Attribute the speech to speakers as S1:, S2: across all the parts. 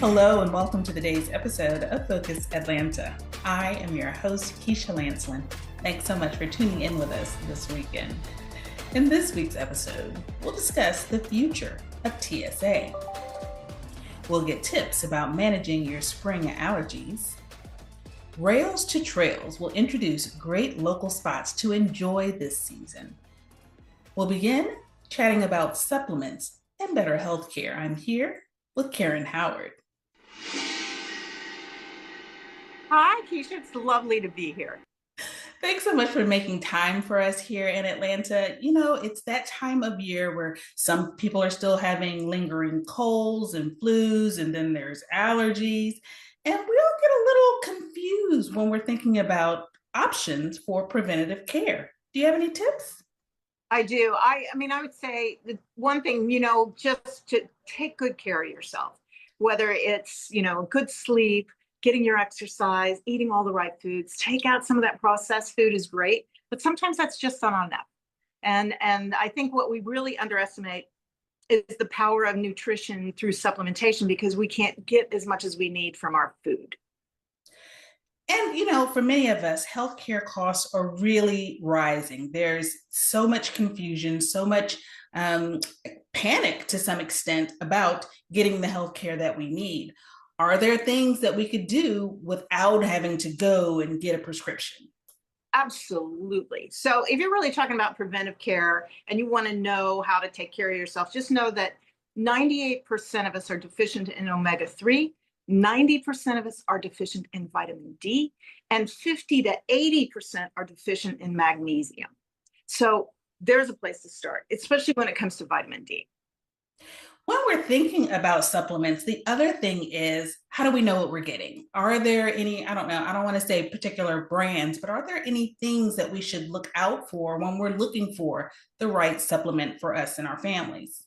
S1: Hello, and welcome to today's episode of Focus Atlanta. I am your host, Keisha Lancelin. Thanks so much for tuning in with us this weekend. In this week's episode, we'll discuss the future of TSA. We'll get tips about managing your spring allergies. Rails to Trails will introduce great local spots to enjoy this season. We'll begin chatting about supplements and better healthcare. I'm here with Karen Howard.
S2: Hi, Keisha. It's lovely to be here.
S1: Thanks so much for making time for us here in Atlanta. You know, it's that time of year where some people are still having lingering colds and flus, and then there's allergies. And we all get a little confused when we're thinking about options for preventative care. Do you have any tips?
S2: I do. I would say the one thing, just to take good care of yourself, whether it's, good sleep, getting your exercise, eating all the right foods, take out some of that processed food is great, but sometimes that's just not enough. And I think what we really underestimate is the power of nutrition through supplementation because we can't get as much as we need from our food.
S1: And, for many of us, healthcare costs are really rising. There's so much confusion, so much panic to some extent about getting the healthcare that we need. Are there things that we could do without having to go and get a prescription?
S2: Absolutely. So if you're really talking about preventive care and you want to know how to take care of yourself, just know that 98% of us are deficient in omega-3, 90% of us are deficient in vitamin D, and 50 to 80% are deficient in magnesium. So there's a place to start, especially when it comes to vitamin D.
S1: When we're thinking about supplements, the other thing is, how do we know what we're getting? Are there any, I don't know, I don't want to say particular brands, but are there any things that we should look out for when we're looking for the right supplement for us and our families?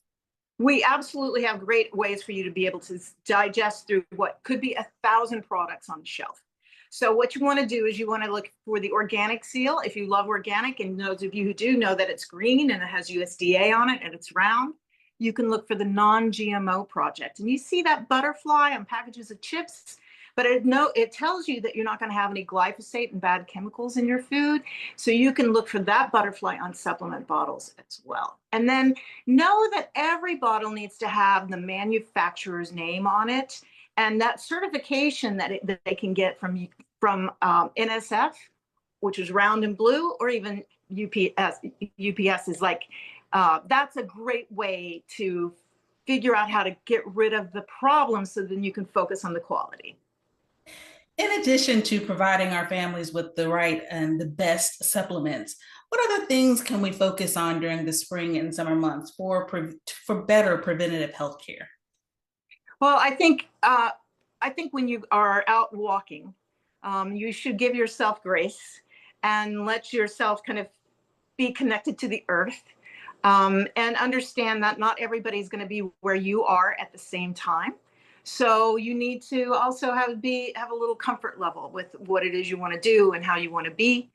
S2: We absolutely have great ways for you to be able to digest through what could be 1,000 products on the shelf. So what you want to do is you want to look for the organic seal. If you love organic, and those of you who do know that it's green and it has USDA on it and it's round, you can look for the non-GMO project. And you see that butterfly on packages of chips, but it tells you that you're not going to have any glyphosate and bad chemicals in your food. So you can look for that butterfly on supplement bottles as well. And then know that every bottle needs to have the manufacturer's name on it. And that certification that they can get from NSF, which is round and blue, or even UPS. UPS is like, that's a great way to figure out how to get rid of the problem so then you can focus on the quality.
S1: In addition to providing our families with the right and the best supplements, what other things can we focus on during the spring and summer months for better preventative health care?
S2: Well, I think when you are out walking, you should give yourself grace and let yourself kind of be connected to the earth, and understand that not everybody's going to be where you are at the same time. So you need to also have a little comfort level with what it is you want to do and how you want to be,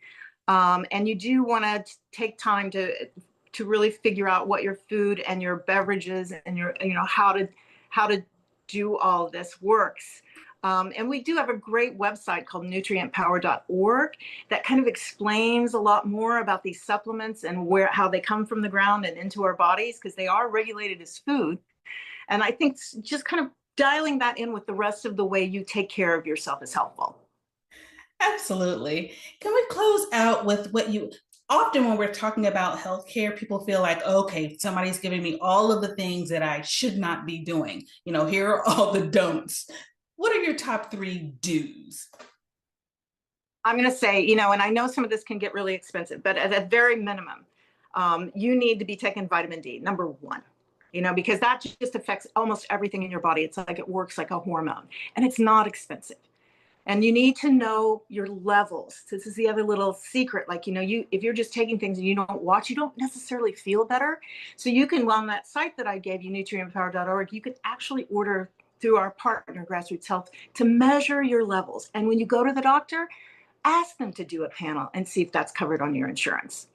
S2: and you do want to take time to really figure out what your food and your beverages and your how to do all of this works. And we do have a great website called nutrientpower.org that kind of explains a lot more about these supplements and how they come from the ground and into our bodies, because they are regulated as food. And I think just kind of dialing that in with the rest of the way you take care of yourself is helpful.
S1: Absolutely. Can we close out with what you often when we're talking about healthcare, people feel like, okay, somebody's giving me all of the things that I should not be doing. Here are all the don'ts. What are your top 3 do's?
S2: I'm going to say, and I know some of this can get really expensive, but at a very minimum, you need to be taking vitamin D, number 1, because that just affects almost everything in your body. It's like it works like a hormone, and it's not expensive. And you need to know your levels. This is the other little secret. Like, if you're just taking things and you don't watch, you don't necessarily feel better. So you can, on that site that I gave you, nutrientpower.org, you can actually order through our partner, Grassroots Health, to measure your levels. And when you go to the doctor, ask them to do a panel and see if that's covered on your insurance.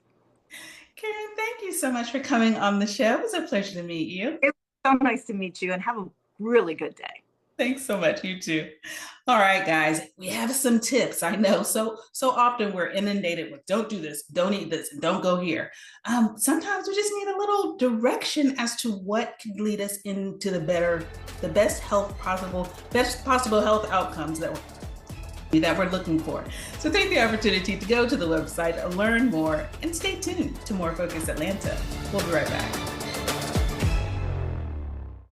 S1: Karen, thank you so much for coming on the show. It was a pleasure to meet you.
S2: It was so nice to meet you, and have a really good day.
S1: Thanks so much. You too. All right, guys, we have some tips. I know so often we're inundated with don't do this, don't eat this, and don't go here. Sometimes we just need a little direction as to what could lead us into the best possible health outcomes that we're looking for. So take the opportunity to go to the website, learn more, and stay tuned to more Focus Atlanta. We'll be right back.